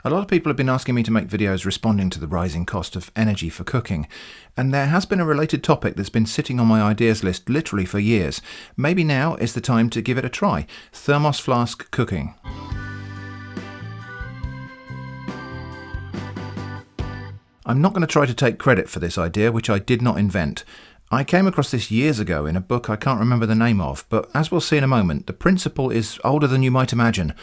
A lot of people have been asking me to make videos responding to the rising cost of energy for cooking, and there has been a related topic that's been sitting on my ideas list literally for years. Maybe now is the time to give it a try. Thermos Flask cooking. I'm not going to try to take credit for this idea, which I did not invent. I came across this years ago in a book I can't remember the name of, but as we'll see in a moment, the principle is older than you might imagine.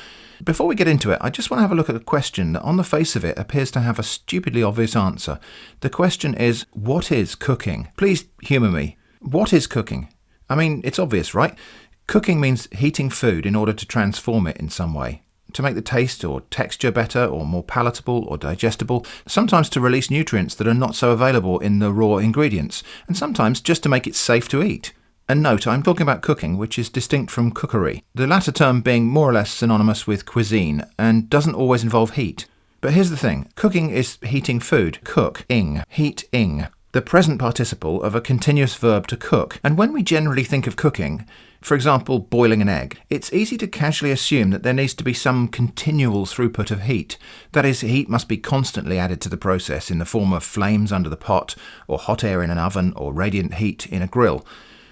Before we get into it, I just want to have a look at a question that on the face of it appears to have a stupidly obvious answer. The question is, what is cooking? Please humour me. What is cooking? I mean, it's obvious, right? Cooking means heating food in order to transform it in some way. To make the taste or texture better or more palatable or digestible, sometimes to release nutrients that are not so available in the raw ingredients, and sometimes just to make it safe to eat. And note, I'm talking about cooking, which is distinct from cookery, the latter term being more or less synonymous with cuisine and doesn't always involve heat. But here's the thing, cooking is heating food, cook-ing, heat-ing, the present participle of a continuous verb to cook. And when we generally think of cooking, for example, boiling an egg, it's easy to casually assume that there needs to be some continual throughput of heat. That is, heat must be constantly added to the process in the form of flames under the pot, or hot air in an oven, or radiant heat in a grill.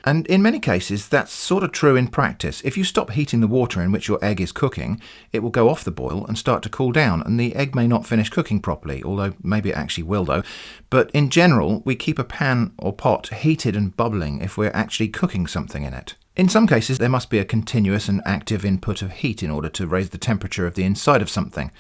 And in many cases, that's sort of true in practice. If you stop heating the water in which your egg is cooking, it will go off the boil and start to cool down, and the egg may not finish cooking properly, although maybe it actually will though. But in general, we keep a pan or pot heated and bubbling if we're actually cooking something in it. In some cases, there must be a continuous and active input of heat in order to raise the temperature of the inside of something,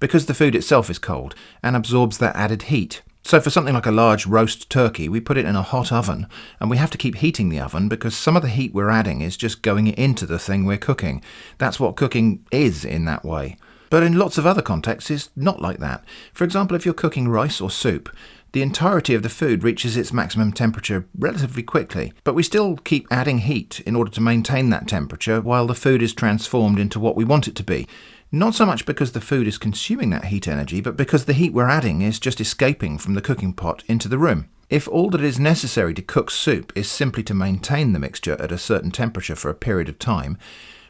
because the food itself is cold and absorbs that added heat. So for something like a large roast turkey, we put it in a hot oven, and we have to keep heating the oven because some of the heat we're adding is just going into the thing we're cooking. That's what cooking is in that way. But in lots of other contexts, it's not like that. For example, if you're cooking rice or soup, the entirety of the food reaches its maximum temperature relatively quickly, but we still keep adding heat in order to maintain that temperature while the food is transformed into what we want it to be. Not so much because the food is consuming that heat energy, but because the heat we're adding is just escaping from the cooking pot into the room. If all that is necessary to cook soup is simply to maintain the mixture at a certain temperature for a period of time,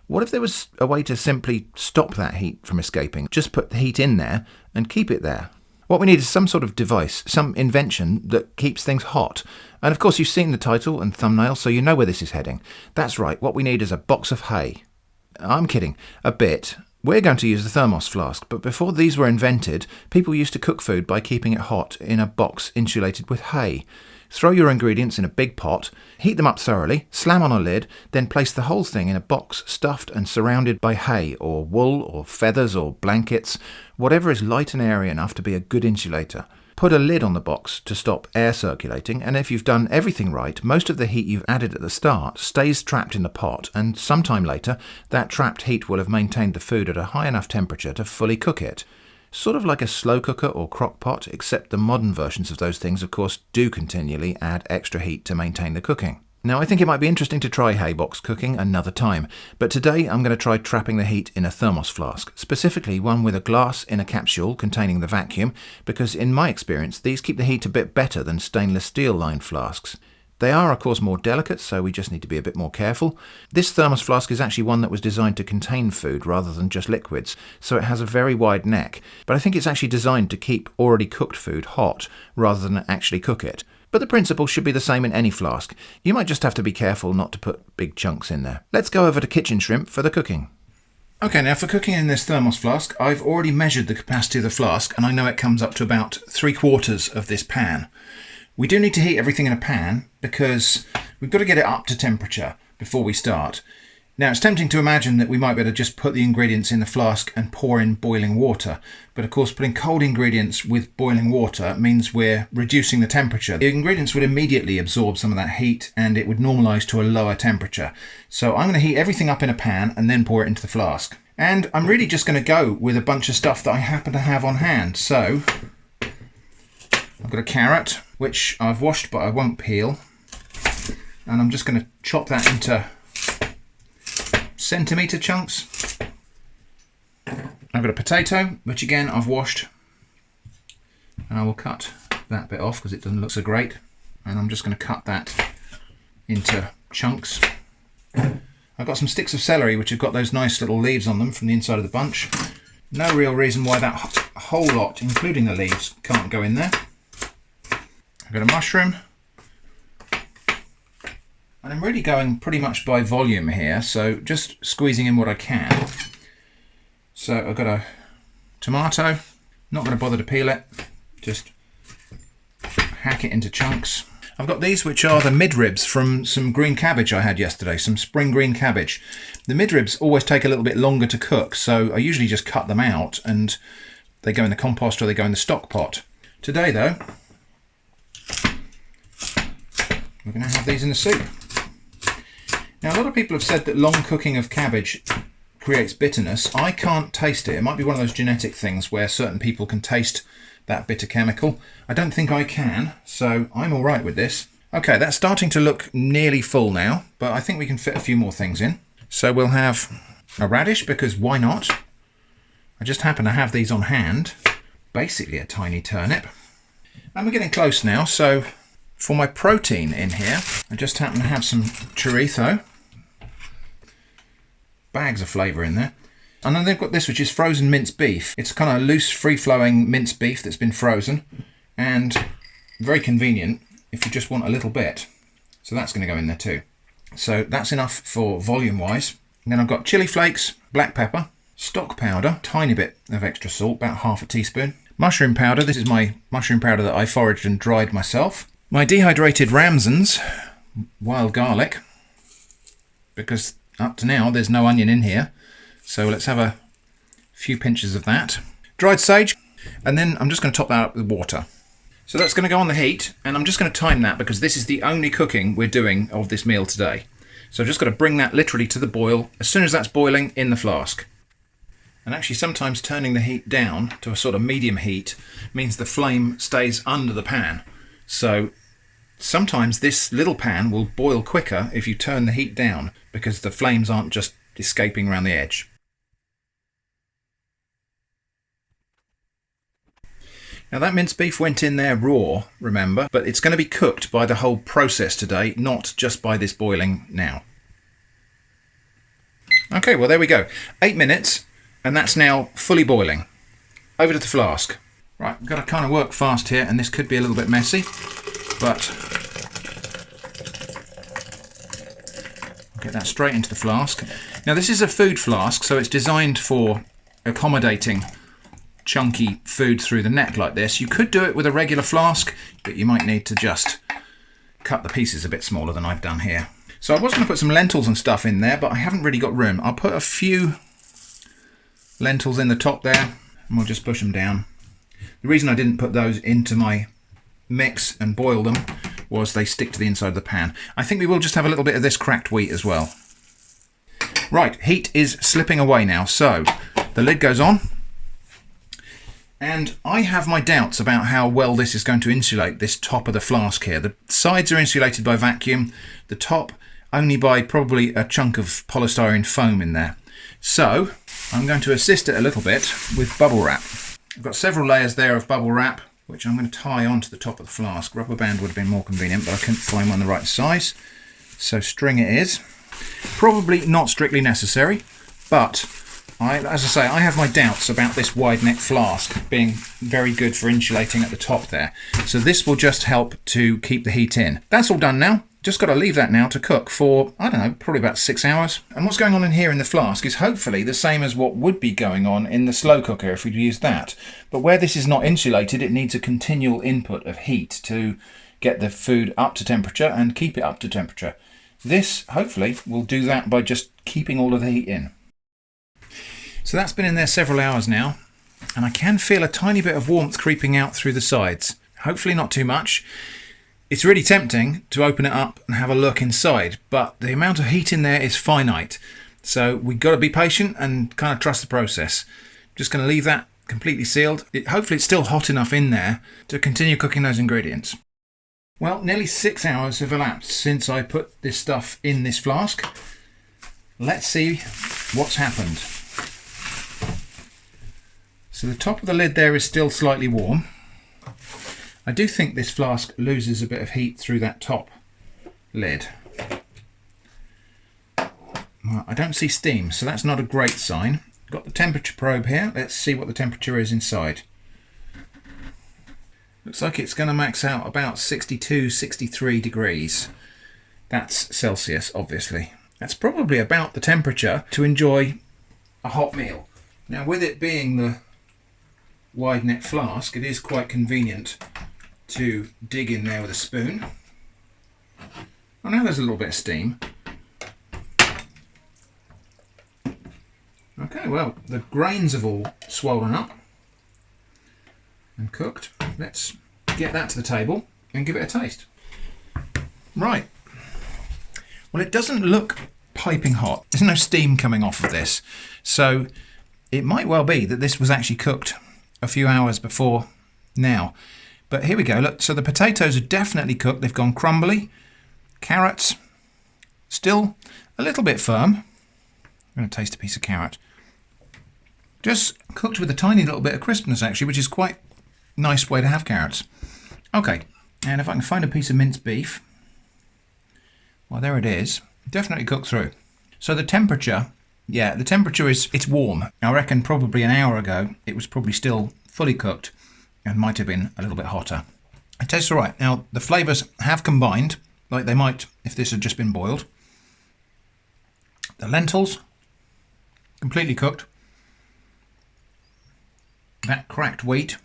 what if there was a way to simply stop that heat from escaping? Just put the heat in there and keep it there. What we need is some sort of device, some invention that keeps things hot. And of course you've seen the title and thumbnail, so you know where this is heading. That's right, what we need is a box of hay. I'm kidding, a bit. We're going to use the Thermos flask, but before these were invented, people used to cook food by keeping it hot in a box insulated with hay. Throw your ingredients in a big pot, heat them up thoroughly, slam on a lid, then place the whole thing in a box stuffed and surrounded by hay or wool or feathers or blankets, whatever is light and airy enough to be a good insulator. Put a lid on the box to stop air circulating, and if you've done everything right, most of the heat you've added at the start stays trapped in the pot, and sometime later, that trapped heat will have maintained the food at a high enough temperature to fully cook it. Sort of like a slow cooker or crock pot, except the modern versions of those things, of course, do continually add extra heat to maintain the cooking. Now, I think it might be interesting to try hay box cooking another time, but today I'm going to try trapping the heat in a thermos flask, specifically one with a glass in a capsule containing the vacuum, because in my experience, these keep the heat a bit better than stainless steel lined flasks. They are, of course, more delicate, so we just need to be a bit more careful. This thermos flask is actually one that was designed to contain food rather than just liquids, so it has a very wide neck, but I think it's actually designed to keep already cooked food hot rather than actually cook it. But the principle should be the same in any flask. You might just have to be careful not to put big chunks in there. Let's go over to kitchen shrimp for the cooking. Okay, now for cooking in this thermos flask, I've already measured the capacity of the flask, and I know it comes up to about 3/4 of this pan. We do need to heat everything in a pan because we've got to get it up to temperature before we start. Now, it's tempting to imagine that we might be able to just put the ingredients in the flask and pour in boiling water. But of course, putting cold ingredients with boiling water means we're reducing the temperature. The ingredients would immediately absorb some of that heat and it would normalize to a lower temperature. So I'm going to heat everything up in a pan and then pour it into the flask. And I'm really just going to go with a bunch of stuff that I happen to have on hand. So I've got a carrot, which I've washed but I won't peel. And I'm just going to chop that into centimetre chunks. I've got a potato, which again I've washed, and I will cut that bit off because it doesn't look so great, and I'm just going to cut that into chunks. I've got some sticks of celery which have got those nice little leaves on them from the inside of the bunch. No real reason why that whole lot, including the leaves, can't go in there. I've got a mushroom. And I'm really going pretty much by volume here, so just squeezing in what I can. So I've got a tomato, not going to bother to peel it, just hack it into chunks. I've got these, which are the midribs from some green cabbage I had yesterday, some spring green cabbage. The midribs always take a little bit longer to cook, so I usually just cut them out and they go in the compost or they go in the stock pot. Today though, we're going to have these in the soup. Now, a lot of people have said that long cooking of cabbage creates bitterness. I can't taste it. It might be one of those genetic things where certain people can taste that bitter chemical. I don't think I can, so I'm all right with this. Okay, that's starting to look nearly full now, but I think we can fit a few more things in. So we'll have a radish, because why not? I just happen to have these on hand. Basically a tiny turnip. And we're getting close now, so for my protein in here, I just happen to have some chorizo. Bags of flavour in there. And then they've got this, which is frozen minced beef. It's kind of loose, free-flowing minced beef that's been frozen, and very convenient if you just want a little bit. So that's going to go in there too. So that's enough for volume-wise. And then I've got chili flakes, black pepper, stock powder, tiny bit of extra salt, about half a teaspoon. Mushroom powder. This is my mushroom powder that I foraged and dried myself. My dehydrated ramsons, wild garlic, because up to now there's no onion in here, so let's have a few pinches of that. Dried sage, and then I'm just going to top that up with water. So that's going to go on the heat, and I'm just going to time that because this is the only cooking we're doing of this meal today. So I've just got to bring that literally to the boil. As soon as that's boiling, in the flask. And actually sometimes turning the heat down to a sort of medium heat means the flame stays under the pan. So sometimes this little pan will boil quicker if you turn the heat down, because the flames aren't just escaping around the edge. Now that minced beef went in there raw, remember, but it's going to be cooked by the whole process today, not just by this boiling now. Okay, well there we go. 8 minutes, and that's now fully boiling. Over to the flask. Right, I've got to kind of work fast here, and this could be a little bit messy, but I'll get that straight into the flask. Now this is a food flask, so it's designed for accommodating chunky food through the neck like this. You could do it with a regular flask, but you might need to just cut the pieces a bit smaller than I've done here. So I was going to put some lentils and stuff in there, but I haven't really got room. I'll put a few lentils in the top there, and we'll just push them down. The reason I didn't put those into my mix and boil them was they stick to the inside of the pan. I think we will just have a little bit of this cracked wheat as well. Right, heat is slipping away now, so the lid goes on. And I have my doubts about how well this is going to insulate this top of the flask here. The sides are insulated by vacuum, the top only by probably a chunk of polystyrene foam in there. So I'm going to assist it a little bit with bubble wrap. I've got several layers there of bubble wrap, which I'm going to tie onto the top of the flask. Rubber band would have been more convenient, but I couldn't find one the right size. So string it is. Probably not strictly necessary, but as I say, I have my doubts about this wide neck flask being very good for insulating at the top there. So this will just help to keep the heat in. That's all done now. Just got to leave that now to cook for, I don't know, probably about 6 hours. And what's going on in here in the flask is hopefully the same as what would be going on in the slow cooker if we'd used that. But where this is not insulated, it needs a continual input of heat to get the food up to temperature and keep it up to temperature. This, hopefully, will do that by just keeping all of the heat in. So that's been in there several hours now, and I can feel a tiny bit of warmth creeping out through the sides. Hopefully not too much. It's really tempting to open it up and have a look inside, but the amount of heat in there is finite. So we've got to be patient and kind of trust the process. Just going to leave that completely sealed. Hopefully it's still hot enough in there to continue cooking those ingredients. Well, nearly 6 hours have elapsed since I put this stuff in this flask. Let's see what's happened. So the top of the lid there is still slightly warm. I do think this flask loses a bit of heat through that top lid. Well, I don't see steam, so that's not a great sign. Got the temperature probe here. Let's see what the temperature is inside. Looks like it's going to max out about 62, 63 degrees. That's Celsius, obviously. That's probably about the temperature to enjoy a hot meal. Now, with it being the wide neck flask, it is quite convenient to dig in there with a spoon. Oh, now there's a little bit of steam. Okay, well, the grains have all swollen up and cooked. Let's get that to the table and give it a taste. Right. Well, it doesn't look piping hot. There's no steam coming off of this. So it might well be that this was actually cooked a few hours before now. But here we go. Look, so the potatoes are definitely cooked. They've gone crumbly. Carrots, still a little bit firm. I'm going to taste a piece of carrot. Just cooked with a tiny little bit of crispness, actually, which is quite a nice way to have carrots. Okay, and if I can find a piece of minced beef. Well, there it is. Definitely cooked through. So the temperature, yeah, the temperature it's warm. I reckon probably an hour ago, it was probably still fully cooked and might have been a little bit hotter. It tastes all right. Now, the flavours have combined, like they might if this had just been boiled. The lentils, completely cooked. That cracked wheat,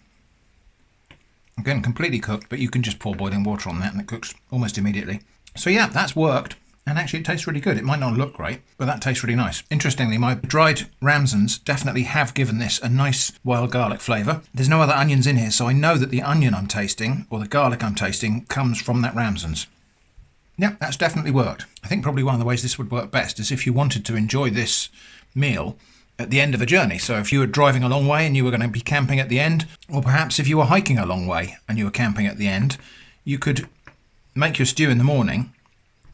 again, completely cooked, but you can just pour boiling water on that and it cooks almost immediately. So yeah, that's worked, and actually it tastes really good. It might not look great, but that tastes really nice. Interestingly, my dried ramsons definitely have given this a nice wild garlic flavour. There's no other onions in here, so I know that the onion I'm tasting, or the garlic I'm tasting, comes from that ramsons. Yeah, that's definitely worked. I think probably one of the ways this would work best is if you wanted to enjoy this meal at the end of a journey. So if you were driving a long way and you were going to be camping at the end, or perhaps if you were hiking a long way and you were camping at the end, you could make your stew in the morning,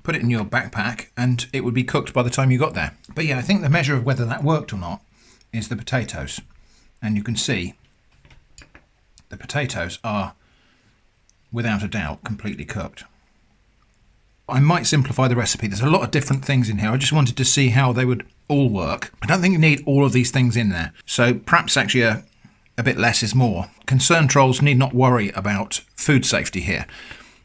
put it in your backpack, and it would be cooked by the time you got there. But yeah, I think the measure of whether that worked or not is the potatoes. And you can see the potatoes are, without a doubt, completely cooked. I might simplify the recipe. There's a lot of different things in here. I just wanted to see how they would all work. I don't think you need all of these things in there. So perhaps actually a bit less is more. Concerned trolls need not worry about food safety here.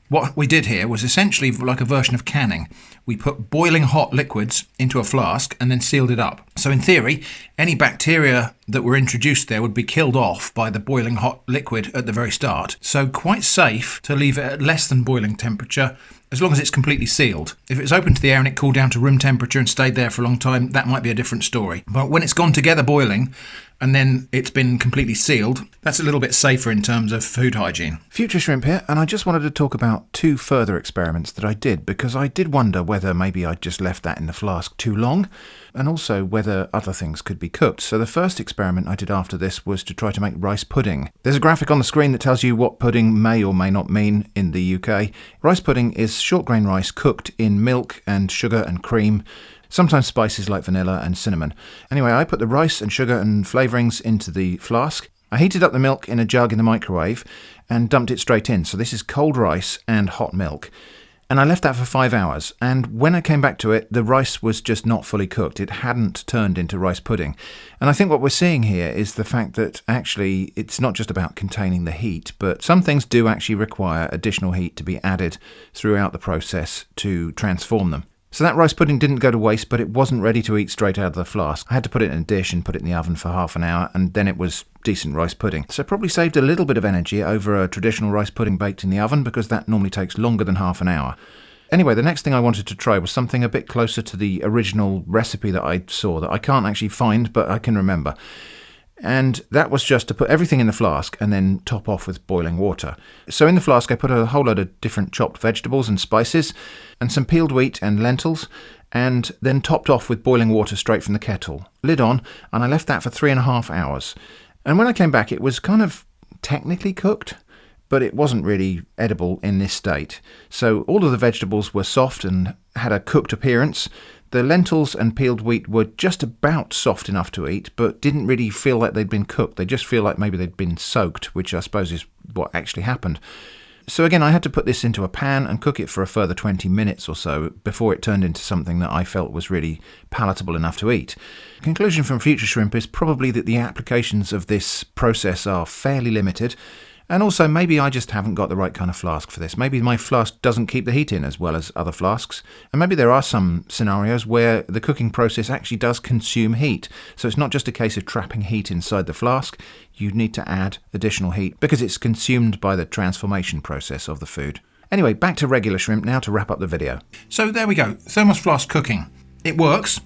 What we did here was essentially like a version of canning. We put boiling hot liquids into a flask and then sealed it up. So in theory, any bacteria that were introduced there would be killed off by the boiling hot liquid at the very start. So quite safe to leave it at less than boiling temperature, as long as it's completely sealed. If it was open to the air and it cooled down to room temperature and stayed there for a long time, that might be a different story. But when it's gone together boiling and then it's been completely sealed, that's a little bit safer in terms of food hygiene. Future Shrimp here, and I just wanted to talk about 2 further experiments that I did, because I did wonder whether maybe I'd just left that in the flask too long, and also whether other things could be cooked. So the first experiment I did after this was to try to make rice pudding. There's a graphic on the screen that tells you what pudding may or may not mean in the UK. Rice pudding is short grain rice cooked in milk and sugar and cream, sometimes spices like vanilla and cinnamon. Anyway, I put the rice and sugar and flavourings into the flask. I heated up the milk in a jug in the microwave and dumped it straight in. So this is cold rice and hot milk. And I left that for 5 hours, and when I came back to it, the rice was just not fully cooked. It hadn't turned into rice pudding. And I think what we're seeing here is the fact that actually it's not just about containing the heat, but some things do actually require additional heat to be added throughout the process to transform them. So that rice pudding didn't go to waste, but it wasn't ready to eat straight out of the flask. I had to put it in a dish and put it in the oven for half an hour, and then it was decent rice pudding. So probably saved a little bit of energy over a traditional rice pudding baked in the oven, because that normally takes longer than half an hour. Anyway, the next thing I wanted to try was something a bit closer to the original recipe that I saw, that I can't actually find, but I can remember. And that was just to put everything in the flask and then top off with boiling water. So in the flask I put a whole load of different chopped vegetables and spices and some peeled wheat and lentils, and then topped off with boiling water straight from the kettle. Lid on, and I left that for 3.5 hours. And when I came back, it was kind of technically cooked, but it wasn't really edible in this state. So all of the vegetables were soft and had a cooked appearance. The lentils and peeled wheat were just about soft enough to eat, but didn't really feel like they'd been cooked. They just feel like maybe they'd been soaked, which I suppose is what actually happened. So again, I had to put this into a pan and cook it for a further 20 minutes or so before it turned into something that I felt was really palatable enough to eat. Conclusion from Future Shrimp is probably that the applications of this process are fairly limited. And also, maybe I just haven't got the right kind of flask for this. Maybe my flask doesn't keep the heat in as well as other flasks. And maybe there are some scenarios where the cooking process actually does consume heat. So it's not just a case of trapping heat inside the flask. You need to add additional heat because it's consumed by the transformation process of the food. Anyway, back to regular shrimp now to wrap up the video. So there we go. Thermos flask cooking. It works.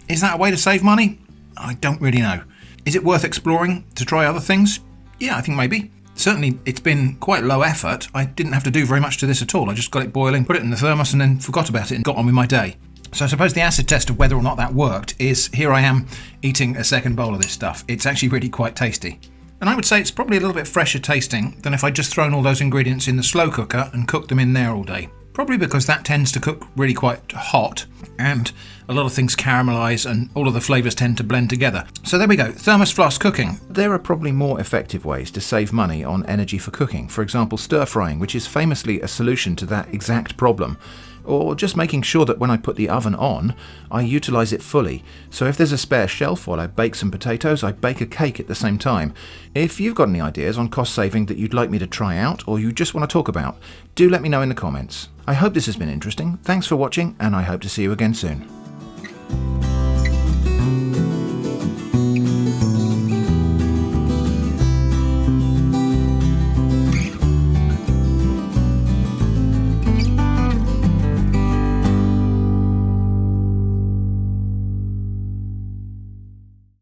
Is that a way to save money? I don't really know. Is it worth exploring to try other things? Yeah, I think maybe. Certainly, it's been quite low effort. I didn't have to do very much to this at all. I just got it boiling, put it in the thermos, and then forgot about it and got on with my day. So I suppose the acid test of whether or not that worked is here I am eating a second bowl of this stuff. It's actually really quite tasty. And I would say it's probably a little bit fresher tasting than if I'd just thrown all those ingredients in the slow cooker and cooked them in there all day. Probably because that tends to cook really quite hot and a lot of things caramelise and all of the flavours tend to blend together. So there we go, thermos flask cooking. There are probably more effective ways to save money on energy for cooking. For example, stir frying, which is famously a solution to that exact problem. Or just making sure that when I put the oven on, I utilise it fully. So if there's a spare shelf while I bake some potatoes, I bake a cake at the same time. If you've got any ideas on cost saving that you'd like me to try out or you just want to talk about, do let me know in the comments. I hope this has been interesting. Thanks for watching and I hope to see you again soon.